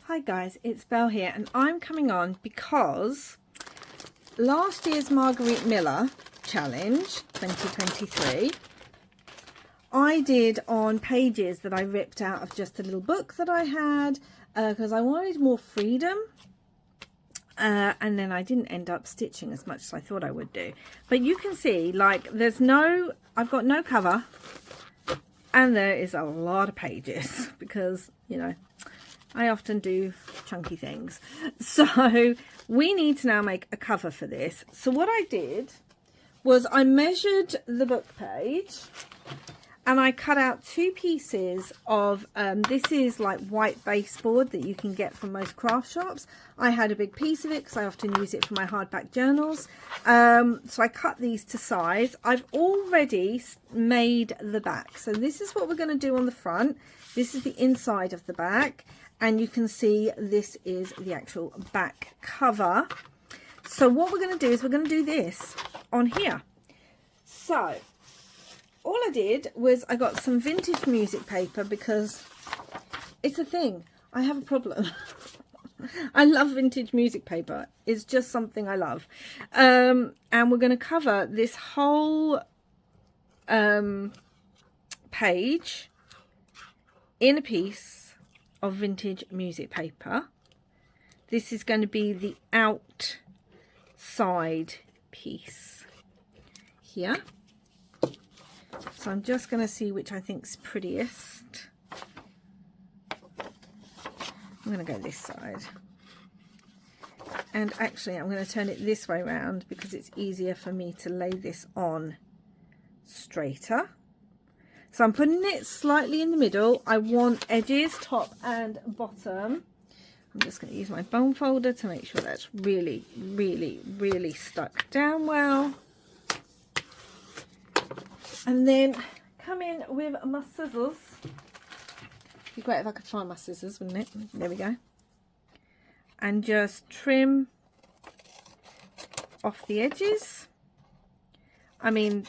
Hi guys, it's Belle here, and I'm coming on because last year's Margarete Miller challenge 2023 I did on pages that I ripped out of just a little book that I had because I wanted more freedom, and then I didn't end up stitching as much as I thought I would do. But you can see, like, I've got no cover, and there is a lot of pages because, you know, I often do chunky things. So we need to now make a cover for this. So what I did was I measured the book page and I cut out two pieces of, this is like white baseboard that you can get from most craft shops. I had a big piece of it because I often use it for my hardback journals. So I cut these to size. I've already made the back. So this is what we're going to do on the front. This is the inside of the back. And you can see this is the actual back cover. So what we're going to do is we're going to do this on here. So all I did was I got some vintage music paper because it's a thing. I have a problem. I love vintage music paper. It's just something I love. And we're going to cover this whole page in a piece of vintage music paper. This is going to be the outside piece here. So I'm just going to see which I think's prettiest. I'm going to go this side. And actually I'm going to turn it this way around because it's easier for me to lay this on straighter. So I'm putting it slightly in the middle. I want edges, top and bottom. I'm just going to use my bone folder to make sure that's really, really, really stuck down well. And then come in with my scissors. It'd be great if I could find my scissors, wouldn't it? There we go. And just trim off the edges. I mean,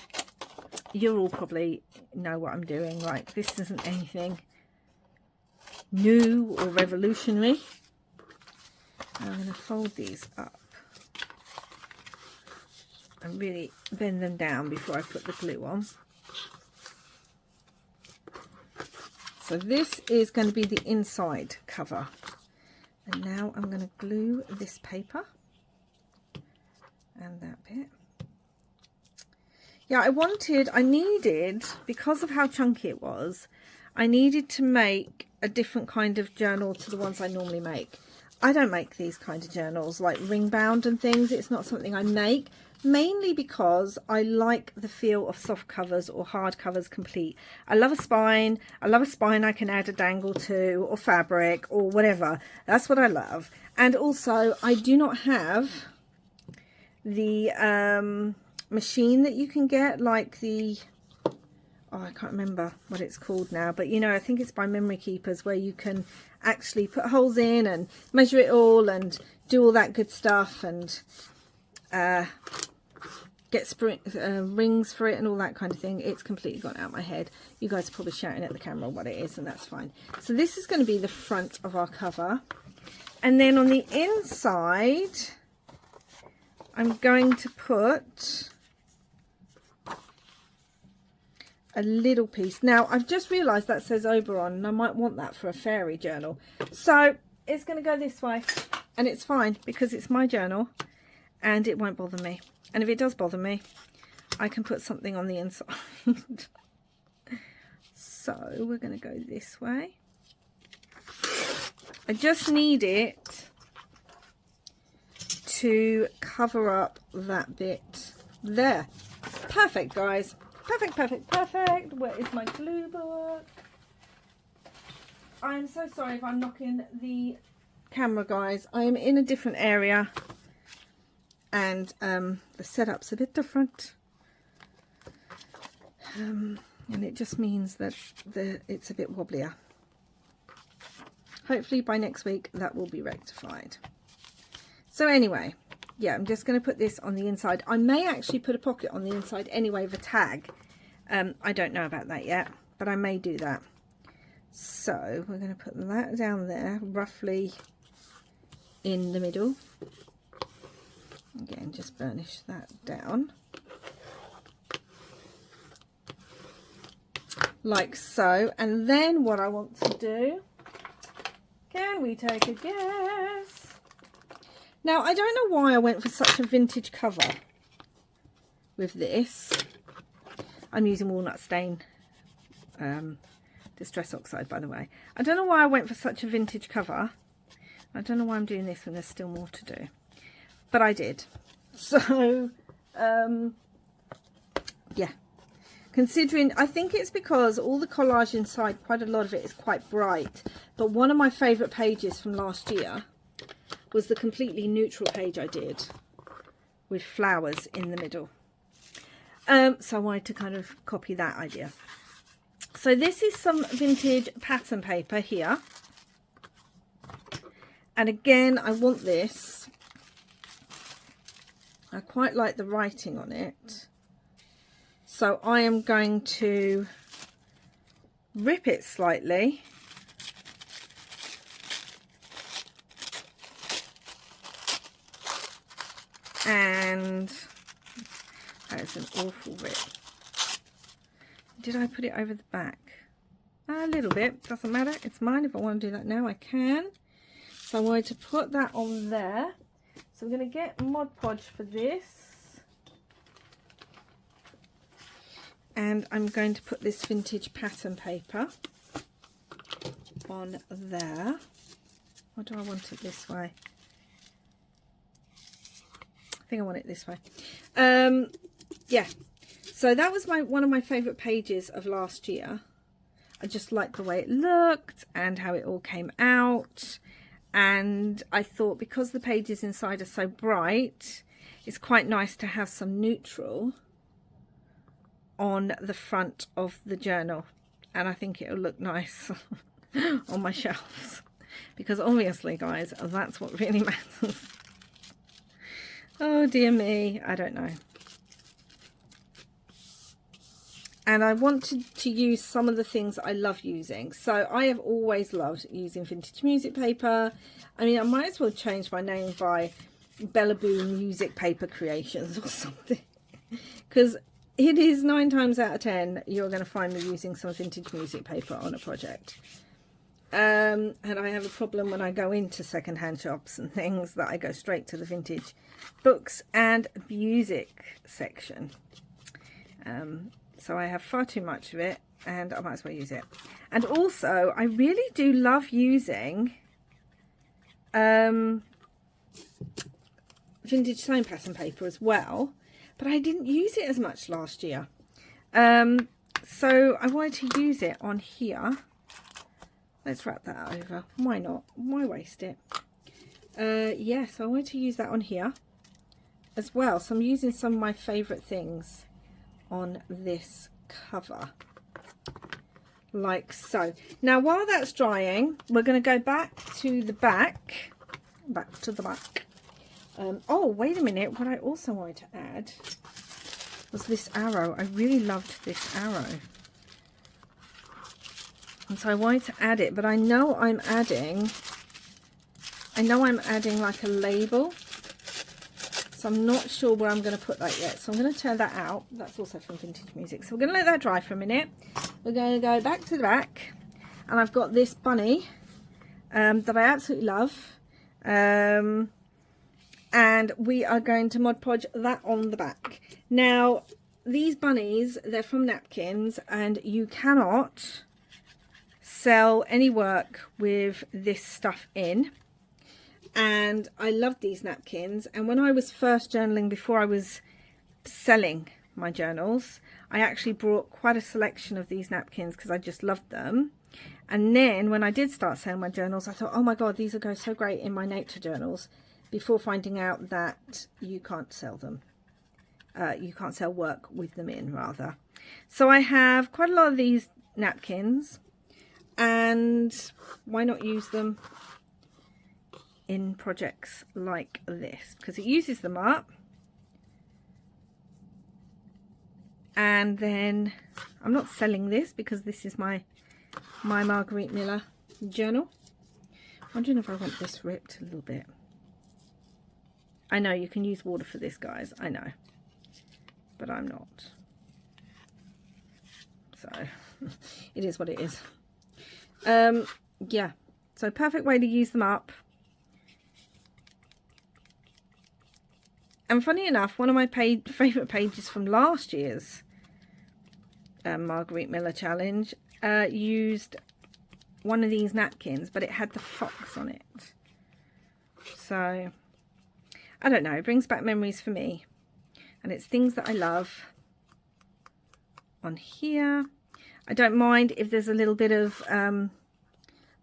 you'll all probably know what I'm doing. Like, this isn't anything new or revolutionary. I'm going to fold these up and really bend them down before I put the glue on. So this is going to be the inside cover. And now I'm going to glue this paper and that bit. Yeah, I needed, because of how chunky it was, I needed to make a different kind of journal to the ones I normally make. I don't make these kind of journals, like ring bound and things. It's not something I make, mainly because I like the feel of soft covers or hard covers complete. I love a spine. I love a spine I can add a dangle to, or fabric or whatever. That's what I love. And also, I do not have the machine that you can get, like the, oh, I can't remember what it's called now, but you know, I think it's by Memory Keepers, where you can actually put holes in and measure it all and do all that good stuff and get rings for it and all that kind of thing. It's completely gone out of my head. You guys are probably shouting at the camera what it is, and that's fine. So this is going to be the front of our cover, and then on the inside I'm going to put a little piece. Now I've just realized that says Oberon, and I might want that for a fairy journal, so it's going to go this way, and it's fine because it's my journal and it won't bother me. And if it does bother me, I can put something on the inside. So we're going to go this way. I just need it to cover up that bit there. Perfect, guys. Perfect, perfect, perfect. Where is my glue book? I'm so sorry if I'm knocking the camera, guys. I am in a different area and the setup's a bit different. And it just means that it's a bit wobblier. Hopefully by next week that will be rectified. So anyway, yeah, I'm just going to put this on the inside. I may actually put a pocket on the inside anyway with a tag. I don't know about that yet, but I may do that. So we're going to put that down there, roughly in the middle. Again, just burnish that down. Like so. And then what I want to do, can we take a guess? Now, I don't know why I went for such a vintage cover with this. I'm using walnut stain distress oxide, by the way. I don't know why I went for such a vintage cover. I don't know why I'm doing this when there's still more to do, but I did. So yeah, considering, I think it's because all the collage inside, quite a lot of it is quite bright, but one of my favorite pages from last year was the completely neutral page I did with flowers in the middle. So I wanted to kind of copy that idea. So this is some vintage pattern paper here. And again, I want this. I quite like the writing on it. So I am going to rip it slightly. And that is an awful rip. Did I put it over the back? A little bit, doesn't matter, it's mine. If I want to do that now, I can. So I'm going to put that on there. So I'm going to get Mod Podge for this. And I'm going to put this vintage pattern paper on there. Or do I want it this way? I think I want it this way. Yeah. So that was one of my favourite pages of last year. I just liked the way it looked and how it all came out. And I thought, because the pages inside are so bright, it's quite nice to have some neutral on the front of the journal. And I think it'll look nice on my shelves. Because obviously, guys, that's what really matters. Oh dear me, I don't know. And I wanted to use some of the things I love using. So I have always loved using vintage music paper. I mean, I might as well change my name by Bella Boo Music Paper Creations or something. Because it is 9 times out of 10, you're going to find me using some vintage music paper on a project. And I have a problem when I go into secondhand shops and things that I go straight to the vintage books and music section. So I have far too much of it, and I might as well use it. And also, I really do love using vintage sewn pattern paper as well, but I didn't use it as much last year. So I wanted to use it on here. Let's wrap that over. Why not? Why waste it? Yes, I wanted to use that on here as well. So I'm using some of my favourite things on this cover, like so. Now, while that's drying, we're going to go back to the back. Oh, wait a minute. What I also wanted to add was this arrow. I really loved this arrow. And so I wanted to add it, but I know I'm adding like a label. So I'm not sure where I'm going to put that yet. So I'm going to turn that out. That's also from Vintage Music. So we're going to let that dry for a minute. We're going to go back to the back. And I've got this bunny that I absolutely love. And we are going to Mod Podge that on the back. Now, these bunnies, they're from napkins. And you cannot sell any work with this stuff in. And I loved these napkins, and when I was first journaling, before I was selling my journals, I actually brought quite a selection of these napkins because I just loved them. And then when I did start selling my journals, I thought, oh my god, these will go so great in my nature journals, before finding out that you can't sell them. You can't sell work with them in, rather. So I have quite a lot of these napkins, and why not use them in projects like this, because it uses them up. And then I'm not selling this because this is my my Margarete Miller journal. Wondering if I want this ripped a little bit. I know you can use water for this, guys. I know. But I'm not. So, it is what it is. Yeah. So, perfect way to use them up. And funny enough, one of my favourite pages from last year's Margarete Miller challenge used one of these napkins, but it had the fox on it. So, I don't know. It brings back memories for me. And it's things that I love on here. I don't mind if there's a little bit of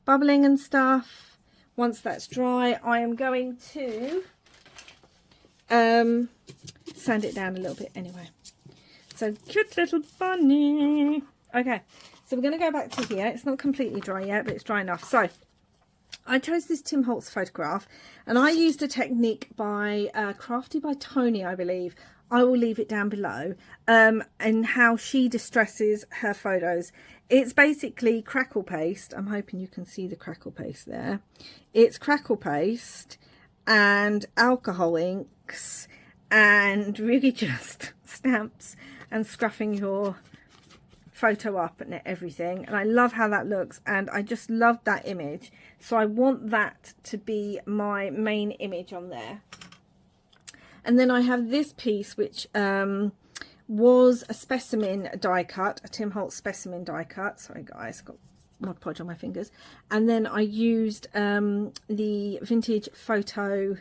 bubbling and stuff. Once that's dry, I am going to sand it down a little bit anyway. So, cute little bunny. Okay, so we're going to go back to here. It's not completely dry yet, but it's dry enough. So, I chose this Tim Holtz photograph, and I used a technique by Crafty by Toni, I believe. I will leave it down below, and how she distresses her photos. It's basically crackle paste. I'm hoping you can see the crackle paste there. It's crackle paste and alcohol inks and really just stamps and scruffing your photo up and everything. And I love how that looks, and I just love that image. So I want that to be my main image on there. And then I have this piece, which was a specimen die cut, a Tim Holtz specimen die cut. Sorry guys, got Mod Podge on my fingers. And then I used the vintage photo,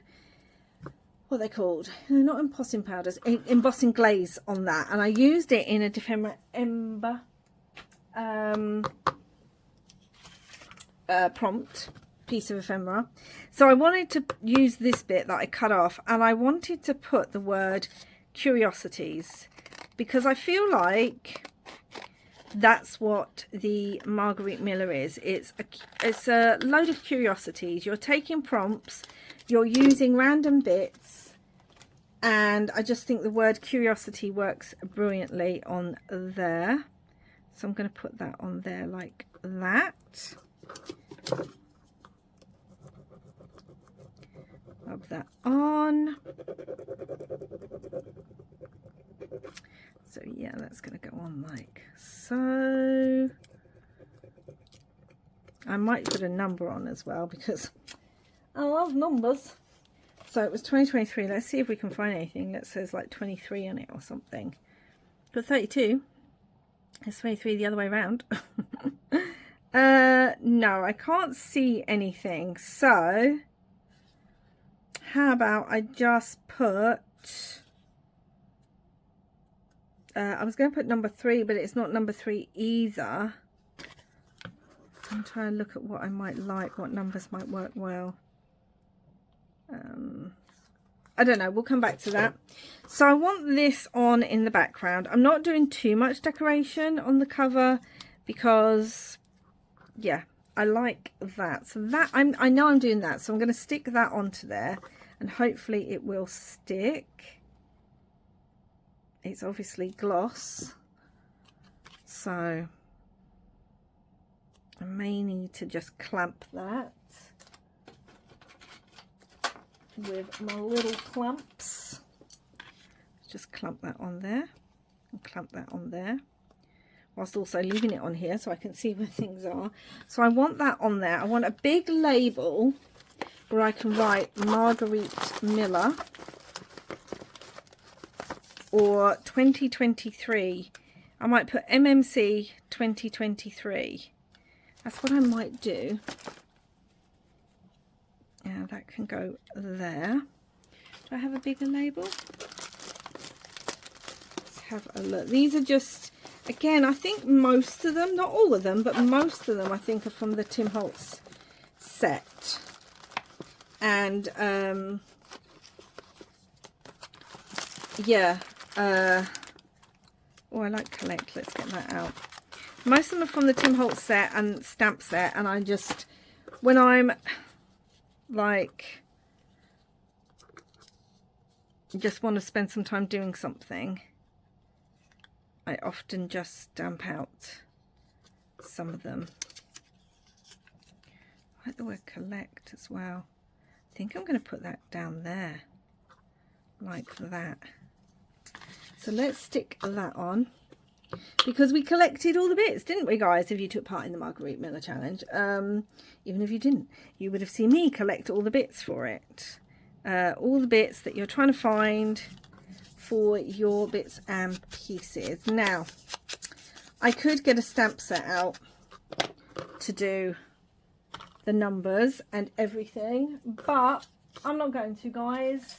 what are they called? Not embossing powders, embossing glaze on that. And I used it in a ephemera ember prompt piece of ephemera. So I wanted to use this bit that I cut off, and I wanted to put the word curiosities, because I feel like that's what the Margarete Miller is. It's a load of curiosities. You're taking prompts, you're using random bits, and I just think the word curiosity works brilliantly on there. So I'm going to put that on there like that. Rub that on. So yeah, that's going to go on like so. I might put a number on as well, because I love numbers. So it was 2023. Let's see if we can find anything that says like 23 on it or something. But 32. It's 23 the other way around. No, I can't see anything. So how about I just put, I was going to put number 3, but it's not number 3 either. I'm trying to look at what I might like, what numbers might work well. I don't know, we'll come back to that. So I want this on in the background. I'm not doing too much decoration on the cover because, yeah, I like that. So that, I know I'm doing that, so I'm going to stick that onto there, and hopefully it will stick. It's obviously gloss, so I may need to just clamp that with my little clamps. Just clamp that on there and clamp that on there, whilst also leaving it on here so I can see where things are. So I want that on there. I want a big label where I can write Margarete Miller or 2023. I might put MMC 2023. That's what I might do. Yeah, that can go there. Do I have a bigger label? Let's have a look. These are just, again, I think most of them, not all of them, but most of them I think are from the Tim Holtz set. And yeah, oh, I like collect. Let's get that out. Most of them are from the Tim Holtz set and stamp set, and I just, when I'm like, just want to spend some time doing something, I often just stamp out some of them. I like the word collect as well. I think I'm going to put that down there like that. So let's stick that on, because we collected all the bits, didn't we, guys? If you took part in the Margarete Miller challenge, even if you didn't, you would have seen me collect all the bits for it, all the bits that you're trying to find for your bits and pieces. Now, I could get a stamp set out to do the numbers and everything, but I'm not going to, guys.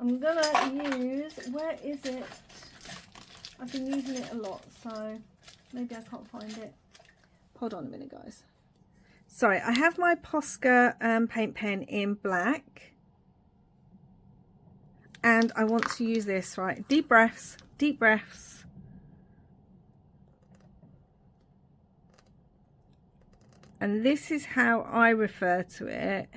I'm gonna use, where is it? I've been using it a lot, so maybe I can't find it. Hold on a minute, guys. Sorry, I have my Posca paint pen in black, and I want to use this, right? Deep breaths, deep breaths. And this is how I refer to it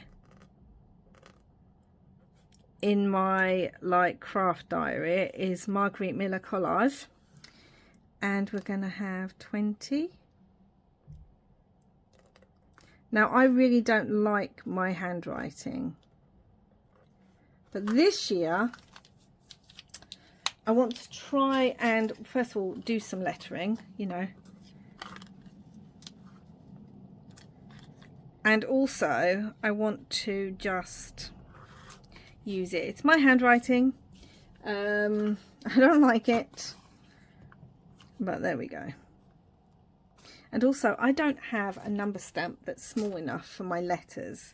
in my like craft diary. It is Margarete Miller collage, and we're going to have 20. Now, I really don't like my handwriting, but this year I want to try and first of all do some lettering, you know, and also I want to just use it. It's my handwriting. I don't like it, but there we go. And also, I don't have a number stamp that's small enough for my letters.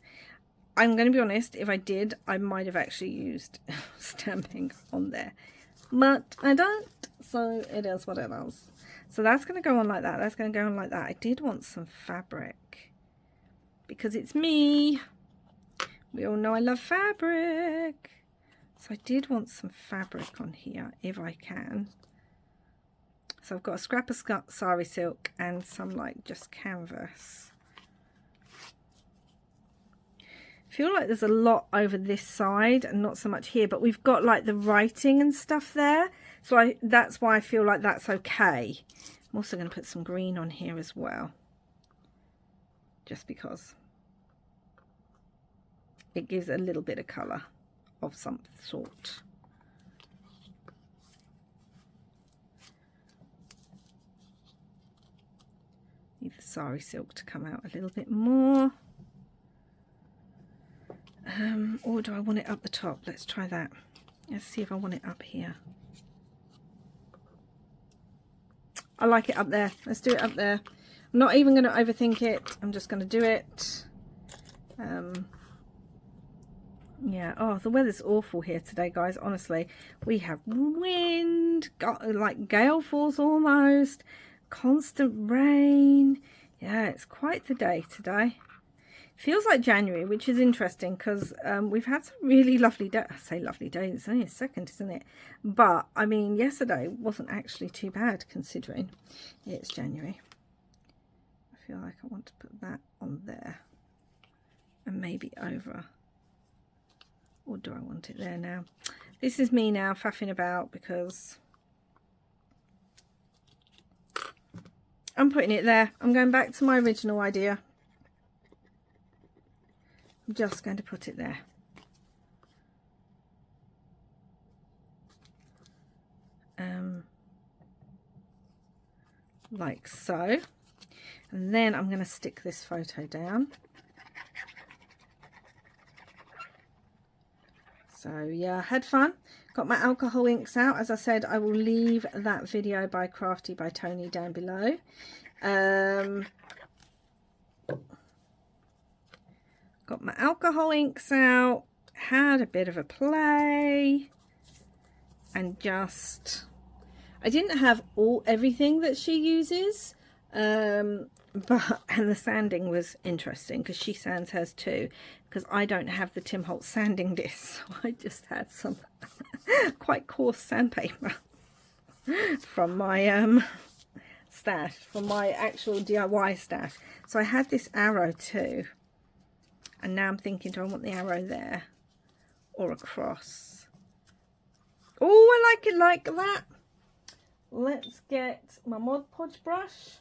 I'm going to be honest, if I did, I might have actually used stamping on there, but I don't, so it is what it is. So that's going to go on like that. That's going to go on like that. I did want some fabric because it's me. We all know I love fabric. So I did want some fabric on here if I can. So I've got a scrap of sari silk and some like just canvas. I feel like there's a lot over this side and not so much here, but we've got like the writing and stuff there. So that's why I feel like that's okay. I'm also going to put some green on here as well, just because it gives a little bit of colour of some sort. Need the sari silk to come out a little bit more. Or do I want it up the top? Let's try that. Let's see if I want it up here. I like it up there. Let's do it up there. I'm not even going to overthink it. I'm just going to do it. Yeah. Oh, the weather's awful here today, guys. Honestly, we have wind, like gale force almost, constant rain. Yeah, it's quite the day today. Feels like January, which is interesting because we've had some really lovely days. I say lovely days, it's only a second, isn't it? But I mean, yesterday wasn't actually too bad considering it's January. I feel like I want to put that on there and maybe over. Or do I want it there now? This is me now faffing about because I'm putting it there. I'm going back to my original idea. I'm just going to put it there. Like so. And then I'm going to stick this photo down. So yeah, I had fun. Got my alcohol inks out. As I said, I will leave that video by Crafty by Toni down below. Got my alcohol inks out. Had a bit of a play. And just... I didn't have everything that she uses. And the sanding was interesting because she sands hers too, because I don't have the Tim Holtz sanding disc, so I just had some quite coarse sandpaper from my stash, from my actual DIY stash. So I had this arrow too, and now I'm thinking, do I want the arrow there or across? Oh, I like it like that. Let's get my Mod Podge brush.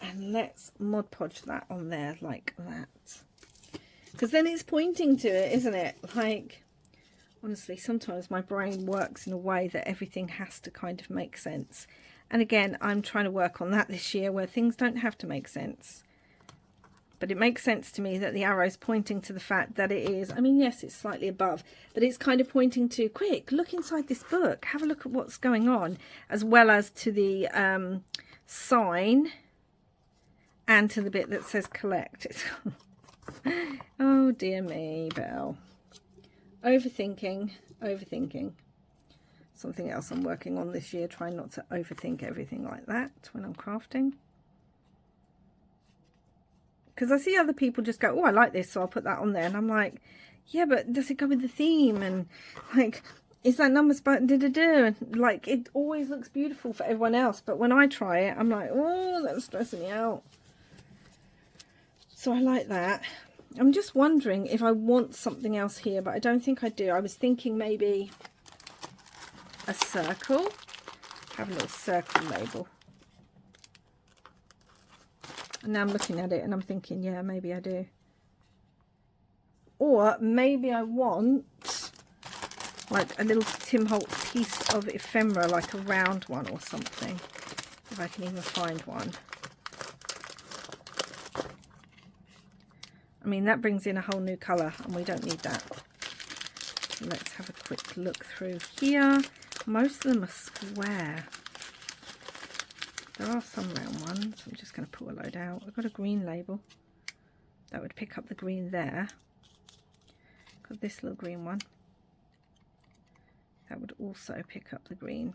And let's Mod Podge that on there like that. Because then it's pointing to it, isn't it? Like, honestly, sometimes my brain works in a way that everything has to kind of make sense. And again, I'm trying to work on that this year, where things don't have to make sense. But it makes sense to me that the arrow's pointing to the fact that it is, I mean, yes, it's slightly above, but it's kind of pointing to, quick, look inside this book, have a look at what's going on, as well as to the sign and to the bit that says collect. Oh dear me, Belle. Overthinking. Something else I'm working on this year, trying not to overthink everything like that when I'm crafting. Because I see other people just go, oh, I like this, so I'll put that on there. And I'm like, yeah, but does it go with the theme? And like, is that number spot? And like, it always looks beautiful for everyone else. But when I try it, I'm like, oh, that's stressing me out. So I like that. I'm just wondering if I want something else here, but I don't think I do. I was thinking maybe a circle. Have a little circle label. And now I'm looking at it and I'm thinking, yeah, maybe I do. Or maybe I want like a little Tim Holtz piece of ephemera, like a round one or something, if I can even find one. I mean, that brings in a whole new colour and we don't need that. So let's have a quick look through here. Most of them are square. There are some round ones. I'm just going to pull a load out. I've got a green label. That would pick up the green there. Got this little green one. That would also pick up the green.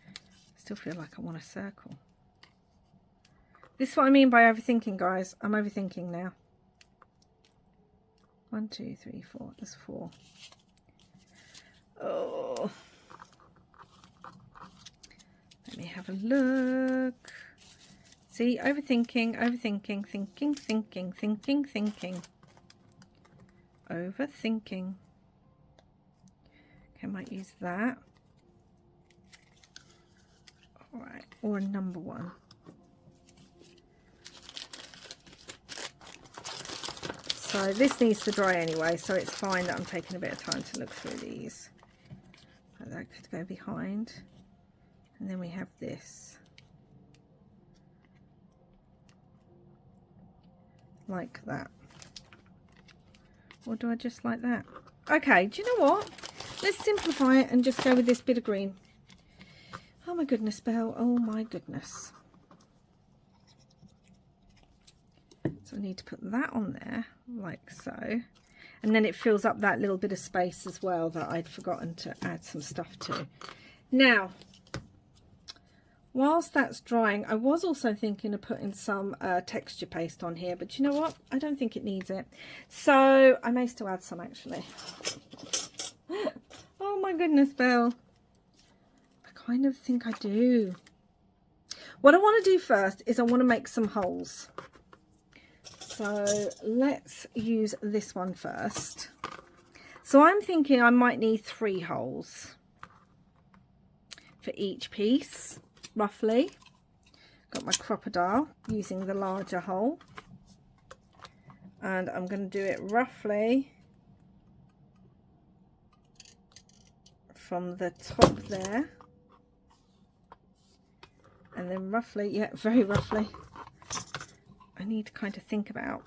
I still feel like I want a circle. This is what I mean by overthinking, guys. I'm overthinking now. 1, 2, 3, 4. There's 4. Oh. Let me have a look. See, overthinking. Thinking. Overthinking. Okay, I might use that. Alright, or a number 1. So this needs to dry anyway, so it's fine that I'm taking a bit of time to look through these. So that could go behind. And then we have this. Like that. Or do I just like that? Okay, do you know what? Let's simplify it and just go with this bit of green. Oh my goodness, Belle. Oh my goodness. So I need to put that on there, like so. And then it fills up that little bit of space as well that I'd forgotten to add some stuff to. Now, whilst that's drying, I was also thinking of putting some texture paste on here, but you know what? I don't think it needs it. So I may still add some actually. Oh my goodness, Belle. I kind of think I do. What I want to do first is I want to make some holes. So let's use this one first. So I'm thinking I might need 3 holes for each piece, roughly. Got my crocodile using the larger hole. And I'm going to do it roughly from the top there. And then roughly, yeah, very roughly. I need to kind of think about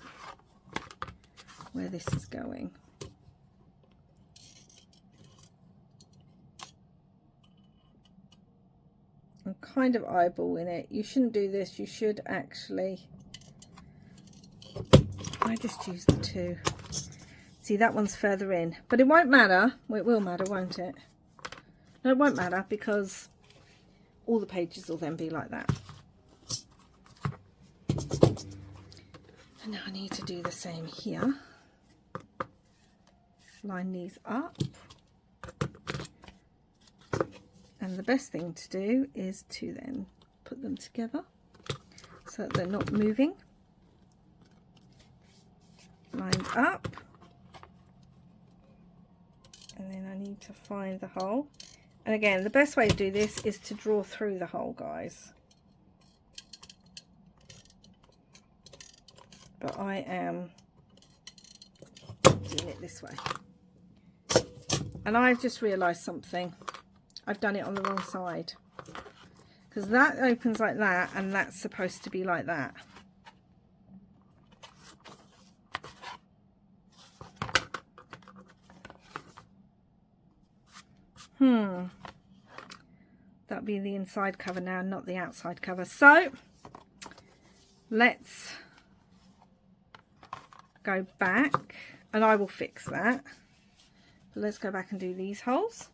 where this is going. I'm kind of eyeballing it. You shouldn't do this. You should actually... I just use the 2. See, that one's further in. But it won't matter. Well, it will matter, won't it? No, it won't matter because all the pages will then be like that. And now I need to do the same here. Line these up. And the best thing to do is to then put them together so that they're not moving. Lined up. And then I need to find the hole. And again, the best way to do this is to draw through the hole, guys. but I am doing it this way. And I've just realised something. I've done it on the wrong side, because that opens like that and that's supposed to be like that. That'll be the inside cover now, not the outside cover. So let's go back and I will fix that. But let's go back and do these holes.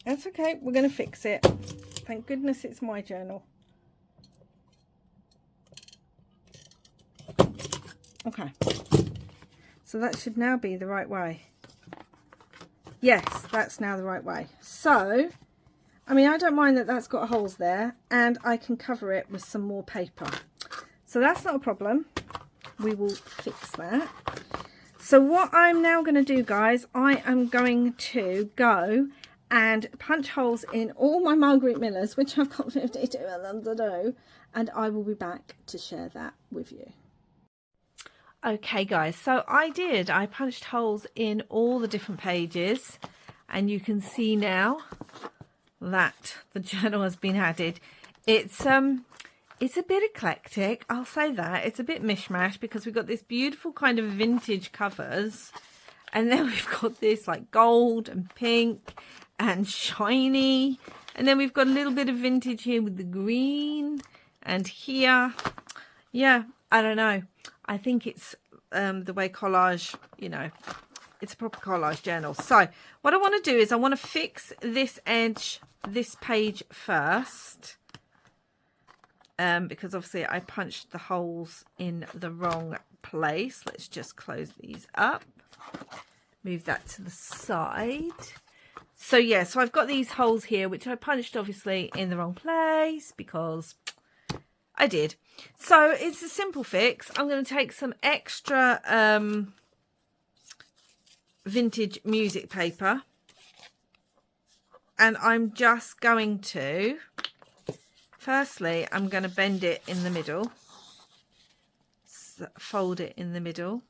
That's okay, we're going to fix it. Thank goodness it's my journal. Okay, so that should now be the right way. Yes, that's now the right way. So, I mean, I don't mind that that's got holes there, and I can cover it with some more paper. So that's not a problem. We will fix that. So what I'm now going to do, guys, I am going to go and punch holes in all my Margarete Millers, which I've got 52 of them to do, and I will be back to share that with you. Okay guys, so I punched holes in all the different pages, and you can see now that the journal has been added. It's a bit eclectic, I'll say that. It's a bit mishmash because we've got this beautiful kind of vintage covers, and then we've got this like gold and pink and shiny, and then we've got a little bit of vintage here with the green, and here, yeah, I don't know. I think it's the way collage, you know, it's a proper collage journal. So what I want to do is I want to fix this edge, this page first, because obviously I punched the holes in the wrong place. Let's just close these up, move that to the side. So yeah, so I've got these holes here, which I punched obviously in the wrong place because I did. So it's a simple fix. I'm going to take some extra vintage music paper, and I'm just going to, firstly, I'm going to bend it in the middle, fold it in the middle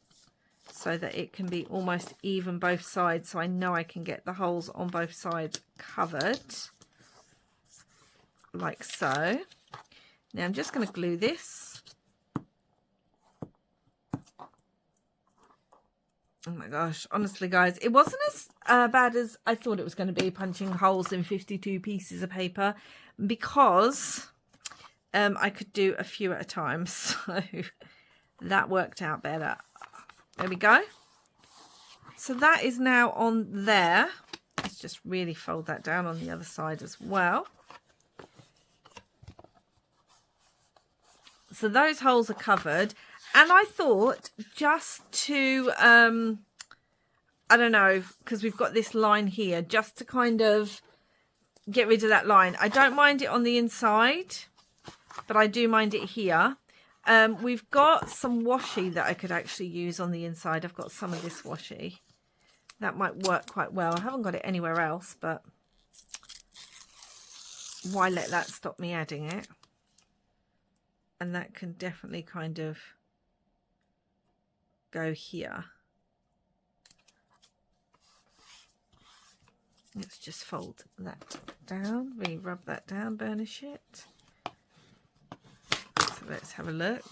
so that it can be almost even both sides, so I know I can get the holes on both sides covered, like so. Now I'm just going to glue this. Oh my gosh, honestly guys, it wasn't as bad as I thought it was going to be, punching holes in 52 pieces of paper, because I could do a few at a time, so that worked out better. There we go. So that is now on there. Let's just really fold that down on the other side as well. So those holes are covered, and I thought just to, I don't know, because we've got this line here, just to kind of get rid of that line. I don't mind it on the inside, but I do mind it here. We've got some washi that I could actually use on the inside. I've got some of this washi. That might work quite well. I haven't got it anywhere else, but why let that stop me adding it? And that can definitely kind of go here. Let's just fold that down, really rub that down, burnish it. So let's have a look.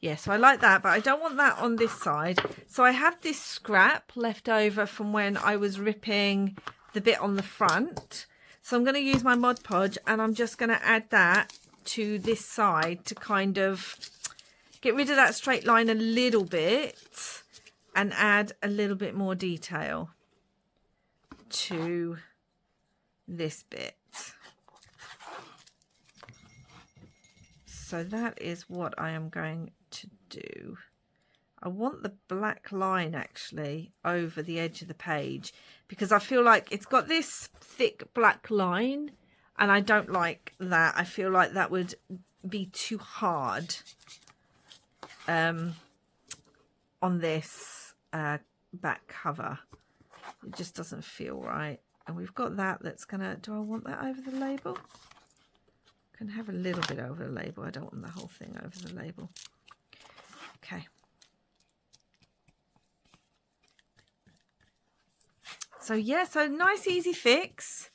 Yeah, so I like that, but I don't want that on this side. So I have this scrap left over from when I was ripping the bit on the front. So I'm going to use my Mod Podge, and I'm just going to add that to this side to kind of get rid of that straight line a little bit and add a little bit more detail to this bit. So that is what I am going to do. I want the black line actually over the edge of the page, because I feel like it's got this thick black line, and I don't like that. I feel like that would be too hard on this back cover. It just doesn't feel right. And we've got that that's gonna, do I want that over the label? I can have a little bit over the label. I don't want the whole thing over the label. Okay. So yeah, so nice easy fix.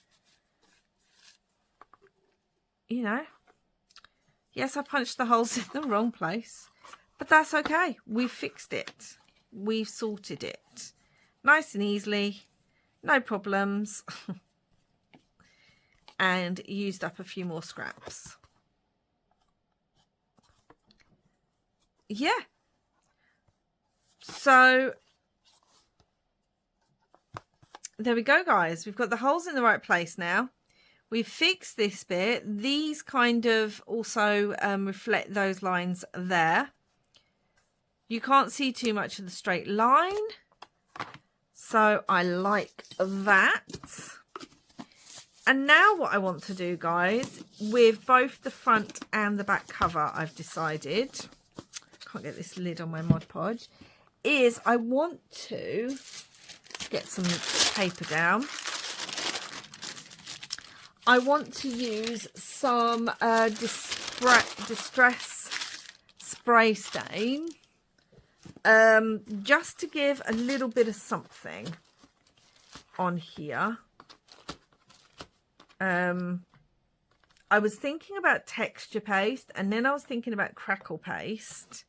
You know. Yes, I punched the holes in the wrong place, but that's okay. We've fixed it. We've sorted it. Nice and easily. No problems. And used up a few more scraps. Yeah. So there we go, guys. We've got the holes in the right place now. We've fixed this bit. These kind of also reflect those lines there. You can't see too much of the straight line. So I like that. And now what I want to do, guys, with both the front and the back cover, I've decided, can't get this lid on my Mod Podge, is I want to get some paper down. I want to use some distress spray stain, just to give a little bit of something on here. I was thinking about texture paste, and then I was thinking about crackle paste,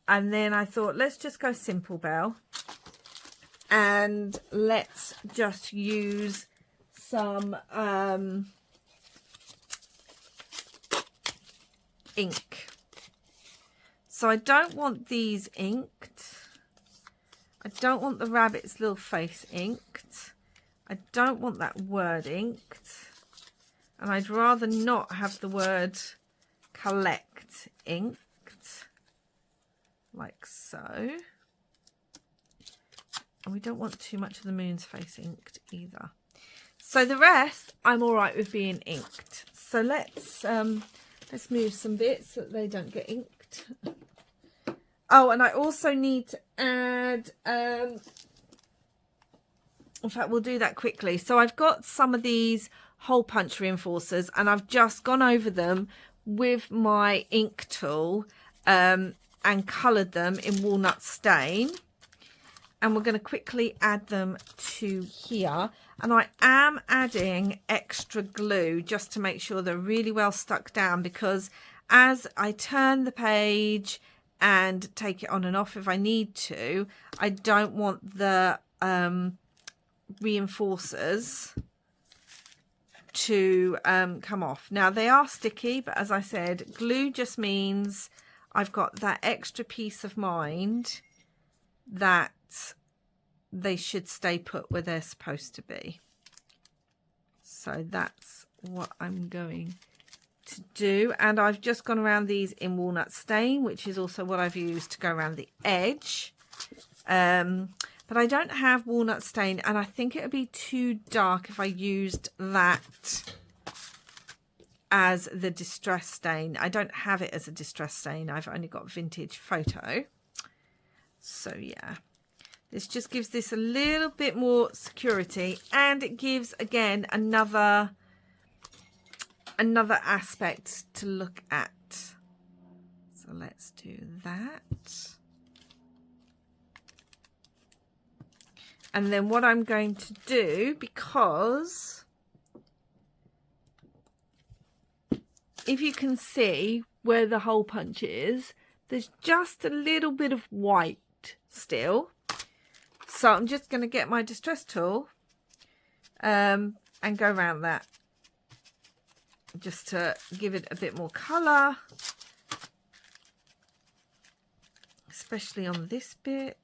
and then I thought, let's just go Simple Belle, and let's just use some ink. So I don't want these inked. I don't want the rabbit's little face inked. I don't want that word inked. And I'd rather not have the word collect inked. Like so. And we don't want too much of the moon's face inked either. So the rest, I'm all right with being inked. So let's move some bits so that they don't get inked. Oh, and I also need to add, in fact, we'll do that quickly. So I've got some of these hole punch reinforcers, and I've just gone over them with my ink tool and coloured them in walnut stain. And we're going to quickly add them to here. And I am adding extra glue just to make sure they're really well stuck down, because as I turn the page and take it on and off if I need to, I don't want the reinforcers to come off. Now they are sticky, but as I said, glue just means I've got that extra peace of mind that they should stay put where they're supposed to be. So that's what I'm going to do. And I've just gone around these in walnut stain, which is also what I've used to go around the edge. But I don't have walnut stain, and I think it would be too dark if I used that as the distress stain. I don't have it as a distress stain. I've only got vintage photo. So yeah, this just gives this a little bit more security, and it gives, again, another aspect to look at. So let's do that. And then what I'm going to do, because if you can see where the hole punch is, there's just a little bit of white still. So I'm just going to get my distress tool and go around that, just to give it a bit more colour, especially on this bit.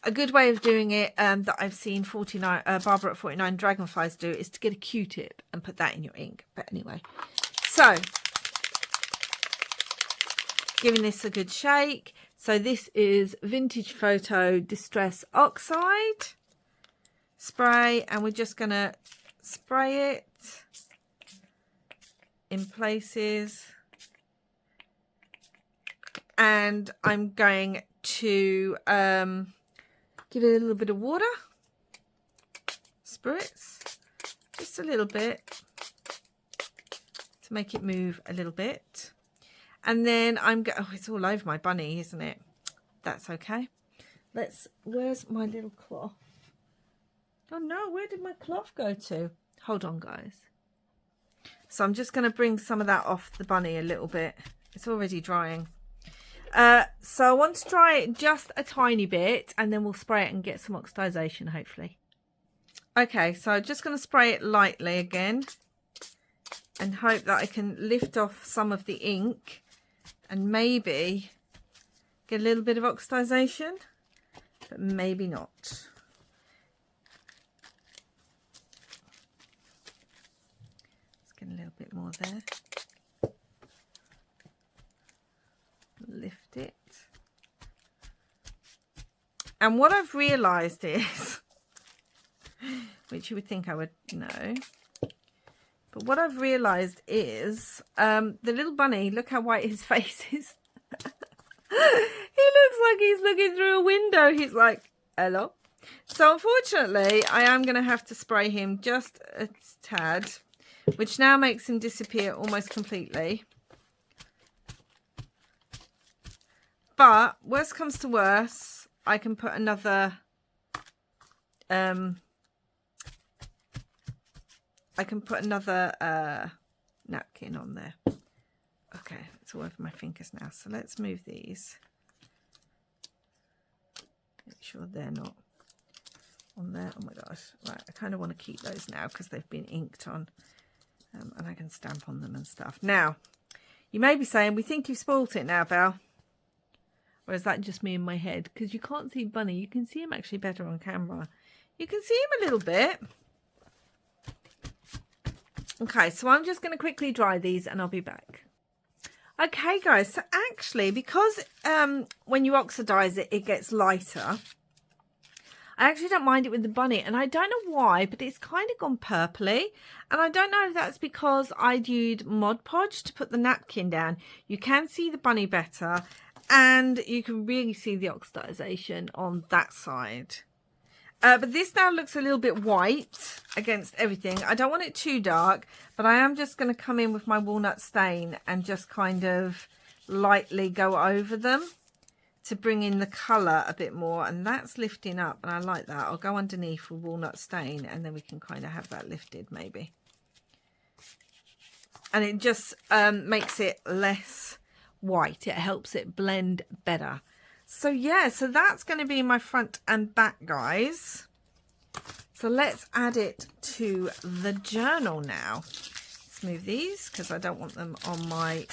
A good way of doing it that I've seen Barbara at 49 Dragonflies do is to get a Q-tip and put that in your ink. But anyway, so giving this a good shake. So this is Vintage Photo Distress Oxide spray, and we're just going to spray it in places. And I'm going to give it a little bit of water, spritz, just a little bit to make it move a little bit. And then oh, it's all over my bunny, isn't it? That's okay. Where's my little cloth? Oh no, where did my cloth go to? Hold on, guys. So I'm just going to bring some of that off the bunny a little bit. It's already drying. So I want to dry it just a tiny bit, and then we'll spray it and get some oxidization, hopefully. Okay, so I'm just going to spray it lightly again and hope that I can lift off some of the ink and maybe get a little bit of oxidization, but maybe not. Let's get a little bit more there. Lift it. And what I've realized is, which you would think I would know, but what I've realized is the little bunny, look how white his face is. He looks like he's looking through a window. He's like, hello. So unfortunately, I am going to have to spray him just a tad, which now makes him disappear almost completely. But worst comes to worst, I can put another napkin on there. Okay, it's all over my fingers now. So let's move these. Make sure they're not on there. Oh my gosh. Right, I kind of want to keep those now because they've been inked on. And I can stamp on them and stuff. Now, you may be saying, we think you've spoilt it now, Belle. Or is that just me in my head? Because you can't see Bunny. You can see him actually better on camera. You can see him a little bit. Okay, so I'm just going to quickly dry these and I'll be back. Okay, guys. So actually, because when you oxidize it, it gets lighter. I actually don't mind it with the bunny. And I don't know why, but it's kind of gone purpley. And I don't know if that's because I'd used Mod Podge to put the napkin down. You can see the bunny better. And you can really see the oxidization on that side. But this now looks a little bit white against everything. I don't want it too dark, but I am just going to come in with my walnut stain and just kind of lightly go over them to bring in the colour a bit more. And that's lifting up, and I like that. I'll go underneath with walnut stain, and then we can kind of have that lifted maybe. And it just makes it less white. It helps it blend better. So yeah, so that's going to be my front and back, guys. So let's add it to the journal now. Let's move these because I don't want them on my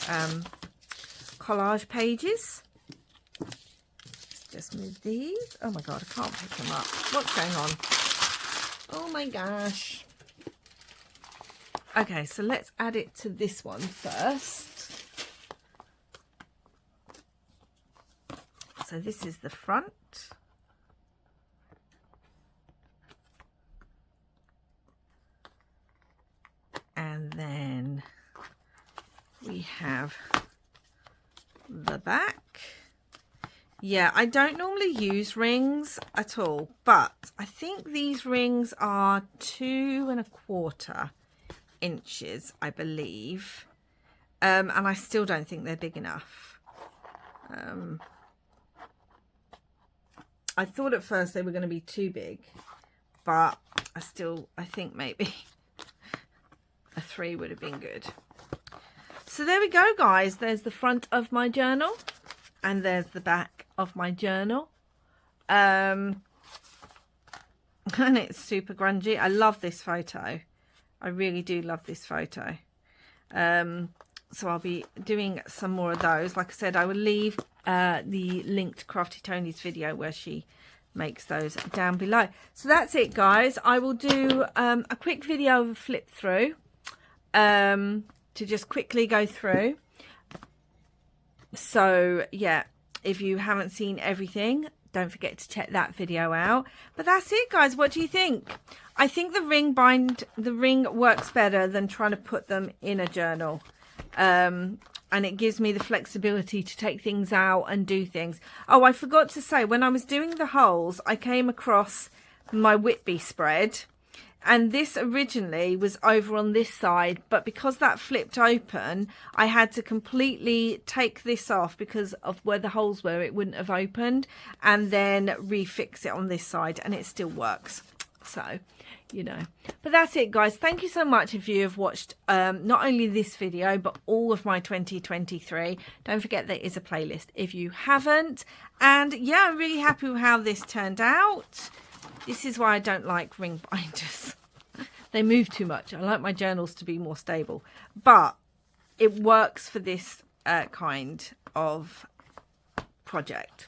collage pages. Just move these. Oh my god, I can't pick them up. What's going on? Oh my gosh. Okay, so let's add it to this one first. So this is the front. And then we have the back. Yeah, I don't normally use rings at all, but I think these rings are 2¼ inches, I believe. And I still don't think they're big enough. I thought at first they were going to be too big, but I think maybe a 3 would have been good. So there we go, guys. There's the front of my journal and there's the back of my journal. And it's super grungy. I love this photo. I really do love this photo. So I'll be doing some more of those. Like I said, I will leave the link to Crafty Toni's video where she makes those down below. So that's it, guys. I will do a quick video of a flip through to just quickly go through. So yeah, if you haven't seen everything, don't forget to check that video out. But that's it, guys. What do you think? I think the ring works better than trying to put them in a journal. And it gives me the flexibility to take things out and do things. Oh, I forgot to say, when I was doing the holes, I came across my Whitby spread. And this originally was over on this side, but because that flipped open, I had to completely take this off because of where the holes were. It wouldn't have opened, and then refix it on this side, and it still works. So, you know, but that's it, guys. Thank you so much if you have watched not only this video, but all of my 2023. Don't forget there is a playlist if you haven't. And yeah, I'm really happy with how this turned out. This is why I don't like ring binders. They move too much. I like my journals to be more stable, but it works for this kind of project.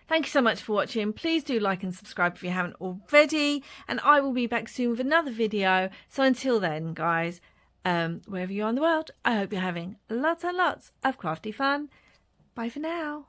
Thank you so much for watching. Please do like and subscribe if you haven't already, and I will be back soon with another video. So until then, guys, wherever you are in the world, I hope you're having lots and lots of crafty fun. Bye for now.